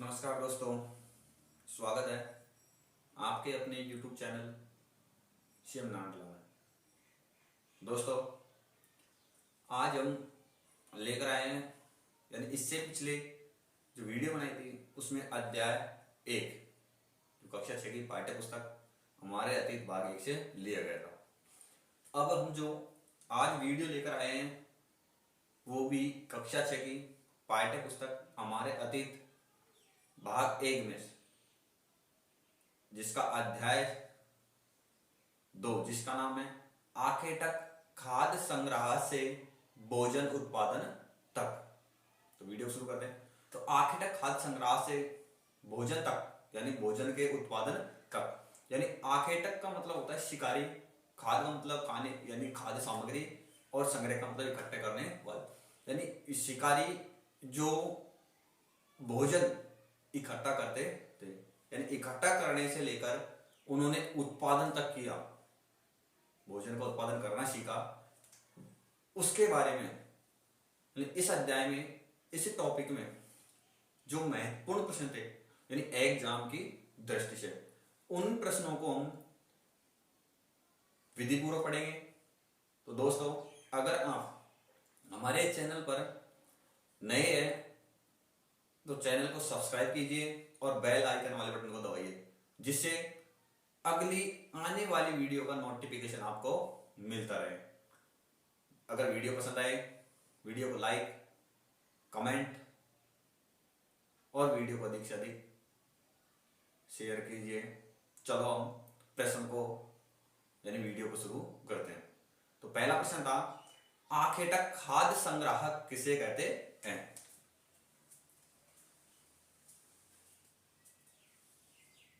नमस्कार दोस्तों, स्वागत है आपके अपने YouTube चैनल शिव नांडला में। दोस्तों, आज हम लेकर आए हैं, यानी इससे पिछले जो वीडियो बनाई थी उसमें अध्याय 1 जो कक्षा 6 की पाठ्य पुस्तक हमारे अतीत भाग 1 से लिया गया था। अब हम जो आज वीडियो लेकर आए हैं वो भी कक्षा 6 की पाठ्य पुस्तक हमारे अतीत भाग 1 में से, जिसका अध्याय 2 जिसका नाम है आखेटक खाद्य संग्रह से भोजन उत्पादन तक। तो वीडियो शुरू करते हैं। तो आखेटक खाद्य संग्रह से भोजन तक यानी भोजन के उत्पादन तक, यानी आखेटक का मतलब होता है शिकारी, खाद्य का मतलब खाने यानी खाद्य सामग्री, और संग्रह का मतलब इकट्ठे करने वाले, यानी शिकारी जो भोजन इकट्ठा करते थे, यानी इकट्ठा करने से लेकर उन्होंने उत्पादन तक किया, भोजन का उत्पादन करना सीखा, उसके बारे में इस अध्याय में, इस टॉपिक में जो महत्वपूर्ण प्रश्न थे यानी एग्जाम की दृष्टि से, उन प्रश्नों को हम विधि पूर्वक पढ़ेंगे। तो दोस्तों, अगर आप हमारे चैनल पर नए हैं तो चैनल को सब्सक्राइब कीजिए और बेल आइकन वाले बटन को दबाइए, जिससे अगली आने वाली वीडियो का नोटिफिकेशन आपको मिलता रहे। अगर वीडियो पसंद आए, वीडियो को लाइक, कमेंट और वीडियो को अधिक से अधिक शेयर कीजिए। चलो हम प्रश्न को यानी वीडियो को शुरू करते हैं। तो पहला प्रश्न था, आखेटक खाद्य संग्राहक किसे कहते हैं?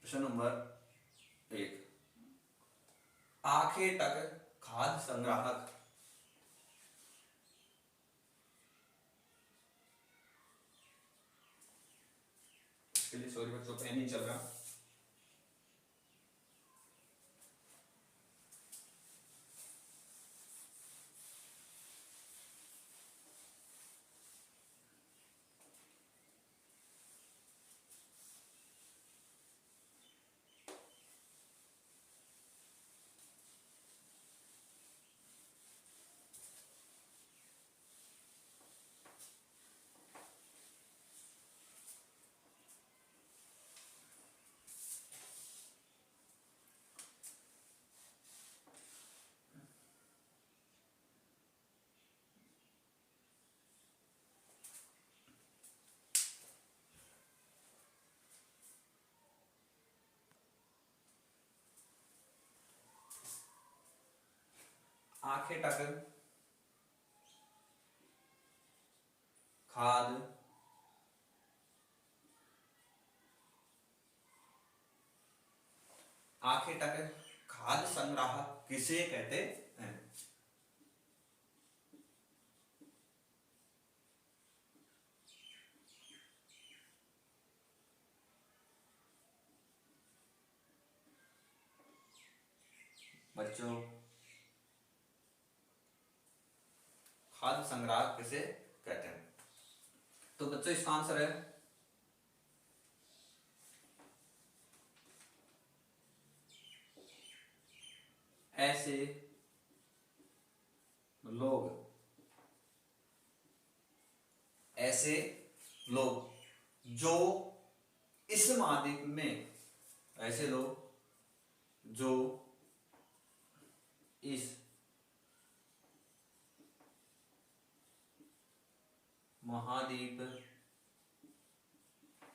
प्रश्न नंबर 1, आखेटक खाद्य संग्राहक इसके लिए सॉरी बच्चों, पेन नहीं चल रहा। आखेटक खाद्य आखेटक खाद्य संग्राहक किसे कहते हैं? बच्चों, खाद्य संग्राहक किसे कहते हैं? तो बच्चों, इसका आंसर है ऐसे लोग, ऐसे लोग जो इस महाद्वीप में, ऐसे लोग जो इस महाद्वीप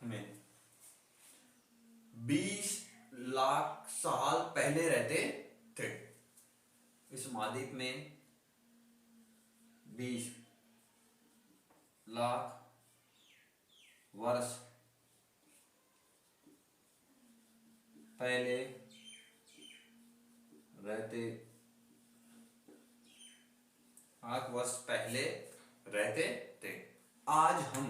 में 20 लाख साल पहले रहते थे। इस महाद्वीप में 20 लाख वर्ष पहले रहते, 8 वर्ष पहले रहते थे। आज हम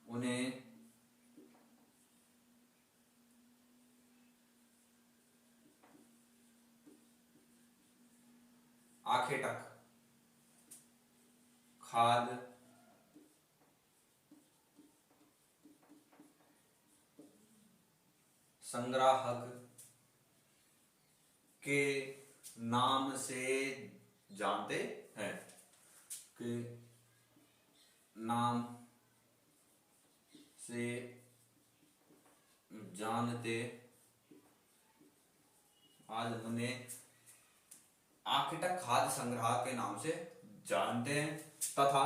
उन्हें आखेटक खाद्य संग्राहक के नाम से जानते हैं, के नाम से जानते, आज उन्हें आखेटक खाद्य संग्राहक के नाम से जानते हैं तथा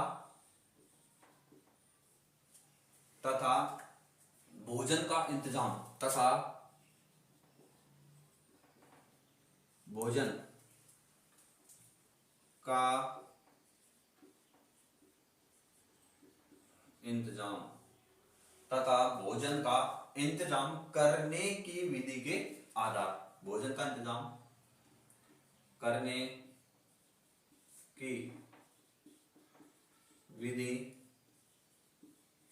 भोजन का इंतजाम तथा भोजन का इंतजाम तथा भोजन का इंतजाम करने की विधि के आधार, भोजन का इंतजाम करने की विधि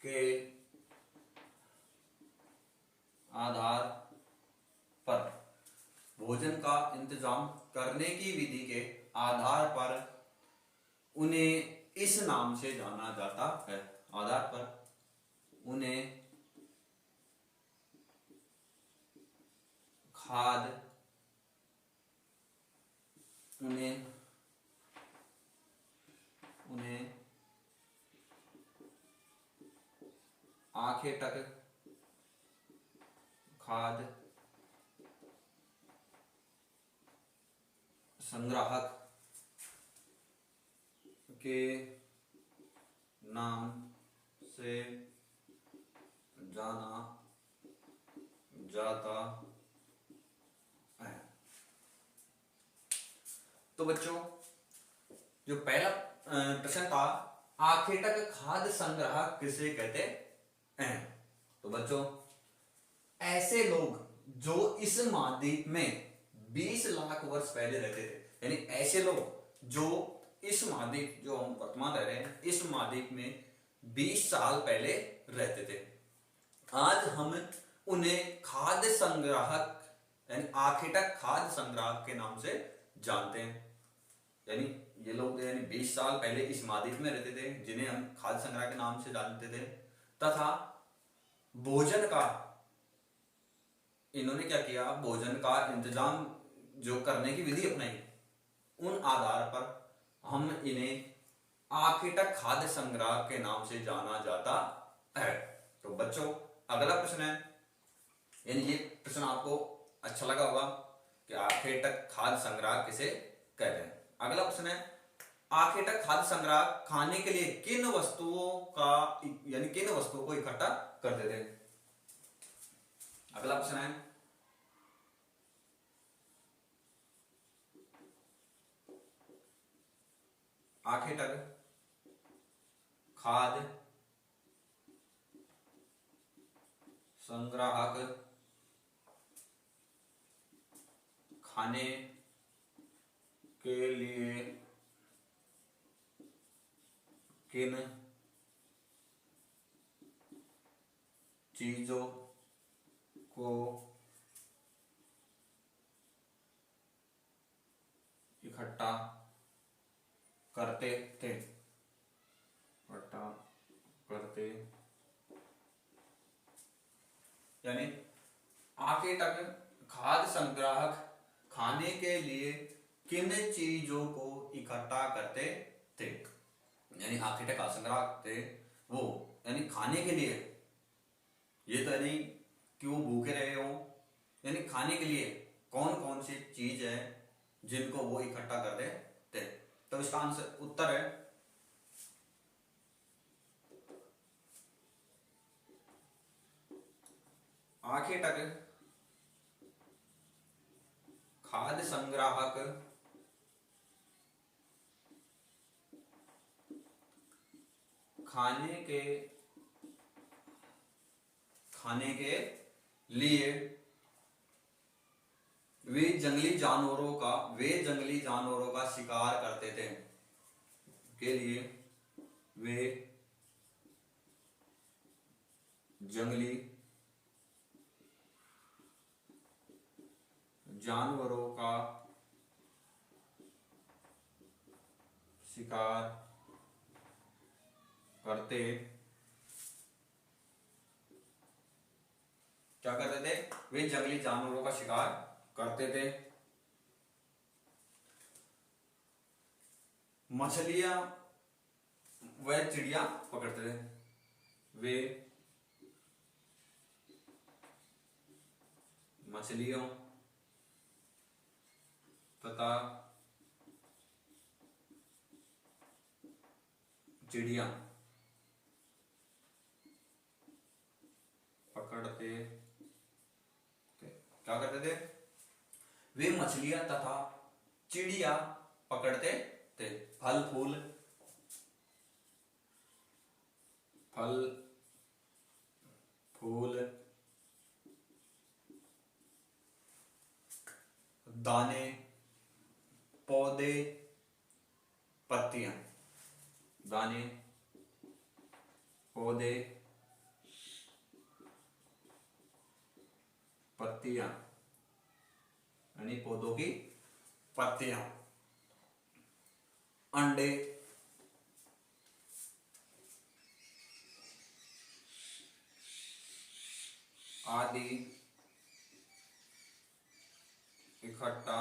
के आधार पर, भोजन का इंतजाम करने की विधि के आधार पर उन्हें इस नाम से जाना जाता है, आधार पर उन्हें खाद्य उन्हें आखेटक खाद्य संग्राहक के नाम से जाना जाता है। तो बच्चों, जो पहला प्रश्न था, आखेटक खाद्य संग्राहक किसे कहते हैं? तो बच्चों, ऐसे लोग जो इस महाद्वीप में 20 लाख वर्ष पहले रहते थे, यानी ऐसे लोग जो इस महाद्वीप, जो हम वर्तमान रह रहे हैं, इस महाद्वीप में 20 साल पहले रहते थे, आज हम उन्हें खाद्य संग्राहक यानी आखेटक खाद्य संग्राहक के नाम से जानते हैं। यानी ये लोग यानी 20 साल पहले इस महाद्वीप में रहते थे, जिन्हें हम खाद्य संग्राहक के नाम से जानते थे, तथा भोजन का, इन्होंने क्या किया, भोजन का इंतजाम जो करने की विधि अपनाई, उन आधार पर हम इन्हें आखेटक खाद्य संग्राहक के नाम से जाना जाता है। तो बच्चों, अगला प्रश्न है, यानी ये प्रश्न आपको अच्छा लगा होगा कि आखेटक खाद्य संग्राहक किसे कहते हैं। अगला प्रश्न है, आखेटक खाद्य संग्राहक खाने के लिए किन वस्तुओं का, यानी किन वस्तुओं को इकट्ठा करते थे? अगला प्रश्न है, आखेटक खाद्य संग्राहक खाने के लिए किन चीजों को इकट्ठा करते थे? इकट्ठा करते, यानी आखेटक खाद्य संग्राहक खाने के लिए किन चीजों को इकट्ठा करते थे? यानी आखेटक खाद्य संग्राहक थे वो, यानी खाने के लिए, ये तो नहीं कि वो भूखे रहे हो, यानी खाने के लिए कौन कौन सी चीज है जिनको वो इकट्ठा करते थे? तो इसका आंसर, उत्तर है आखेटक खाद्य संग्राहक खाने के लिए वे जंगली जानवरों का शिकार करते थे, के लिए वे जंगली जानवरों का शिकार करते, क्या करते थे? वे जंगली जानवरों का शिकार करते थे। मछलियां व चिड़िया पकड़ते थे। वे मछलियों तथा चिड़िया पकड़ते थे। क्या करते थे? वे मछलियां तथा चिड़िया पकड़ते थे। फल फूल दाने, पौधे, पत्तियां, दाने, पौधे, पत्तियां, यानी पौधों की पत्तियां, अंडे, आदि इकट्ठा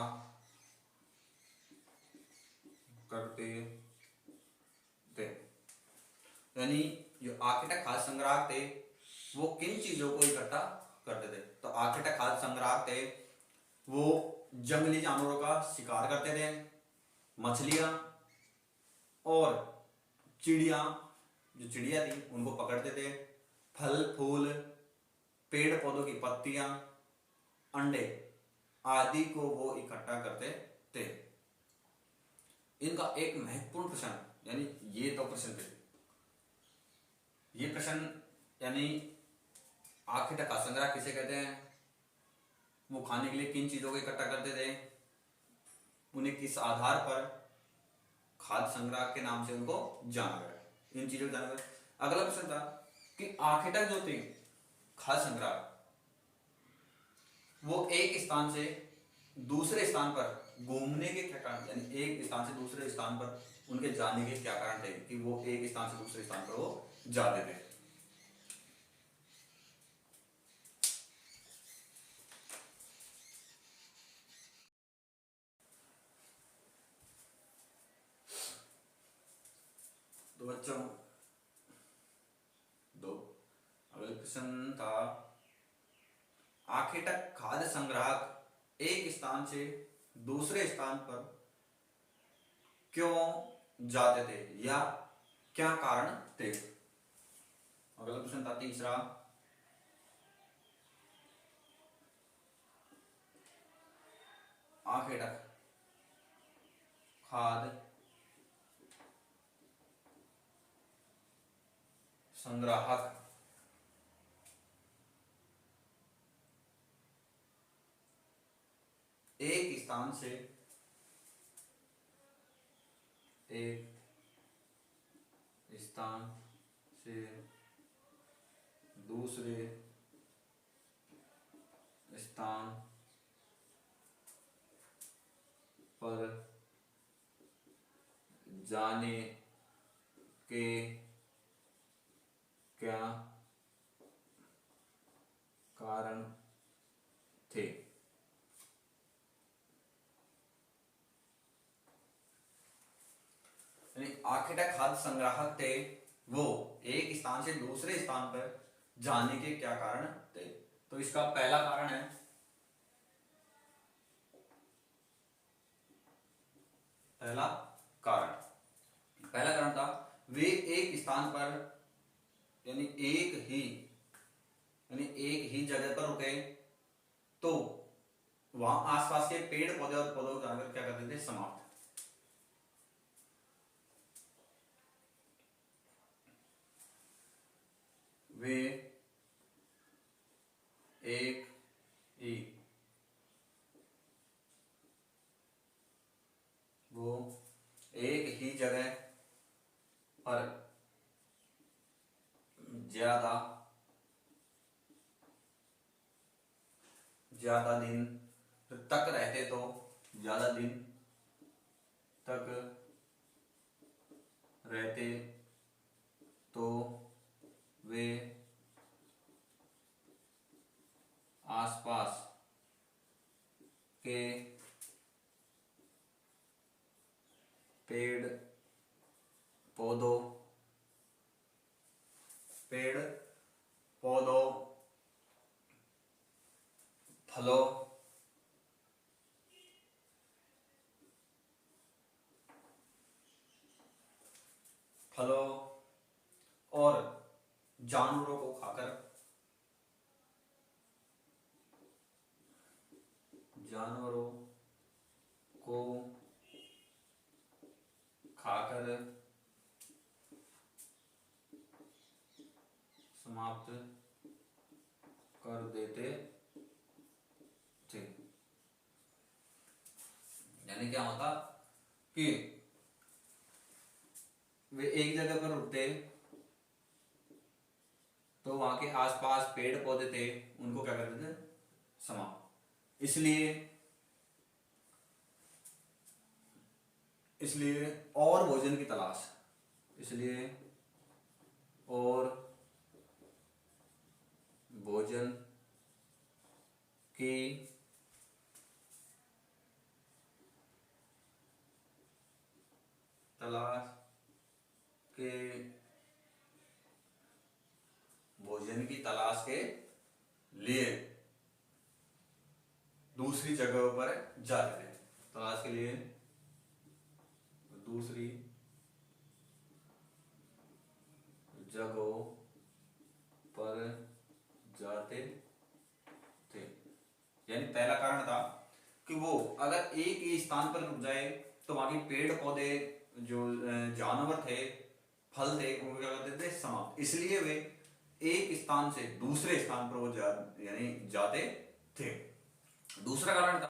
करते थे। यानी जो आर्किटेक्ट खाद्य संग्राहक थे वो किन चीजों को इकट्ठा करते थे? तो आर्किटेक्ट खाद्य संग्राहक थे वो जंगली जानवरों का शिकार करते थे, मछलियां और चिड़िया, जो चिड़िया थी उनको पकड़ते थे, फल फूल, पेड़ पौधों की पत्तियां, अंडे आदि को वो इकट्ठा करते थे। इनका एक महत्वपूर्ण प्रश्न, यानी ये तो प्रश्न थे, ये प्रश्न यानी आर्किटेक्ट खाद्य संग्राहक किसे कहते हैं, वो खाने के लिए किन चीजों को इकट्ठा करते थे, उन्हें किस आधार पर खाद्य संग्राहक के नाम से उनको जाना गया, इन चीजों को जाना गया। अगला प्रश्न था कि आर्किटेक्ट जो थे खाद्य संग्राहक वो एक स्थान से दूसरे स्थान पर घूमने के क्या कारण, यानी एक स्थान से दूसरे स्थान पर उनके जाने के क्या कारण थे कि वो एक स्थान से दूसरे स्थान पर वो जाते थे? तो बच्चों दो अगला प्रश्न था, आर्किटेक्ट खाद्य संग्राहक एक स्थान से दूसरे स्थान पर क्यों जाते थे या क्या कारण थे? अगला प्रश्न था तीसरा, आर्किटेक्ट खाद्य संग्राहक एक स्थान से दूसरे स्थान पर जाने के क्या कारण थे? आर्किटेक्ट खाद्य संग्राहक थे वो एक स्थान से दूसरे स्थान पर जाने के क्या कारण थे? तो इसका पहला कारण है, पहला कारण था वे एक स्थान पर यानी एक ही जगह पर रुके तो वहां आसपास के पेड़ पौधे और पौधों जानवर क्या करते थे? समाप्त। वे एक ही जगह पर ज्यादा दिन तक रहते तो ज्यादा दिन तक रहते तो वे आसपास के पेड़ पौधों फलों और जानवरों को खाकर समाप्त कर देते थे। यानी क्या होता कि वे एक जगह पर रुकते तो वहां के आसपास पेड़ पौधे थे, उनको क्या करते थे, समाप्त। इसलिए और भोजन की तलाश, इसलिए और भोजन की तलाश के लिए दूसरी जगहों पर जाते थे। तलाश के लिए दूसरी जगहों पर जाते थे। यानी पहला कारण था कि वो अगर एक ही स्थान पर रुक जाए तो वहां के पेड़ पौधे, जो जानवर थे, फल थे, उनको क्या करते थे, समाप्त। इसलिए वे एक स्थान से दूसरे स्थान पर वो यानी जाते थे। दूसरा कारण था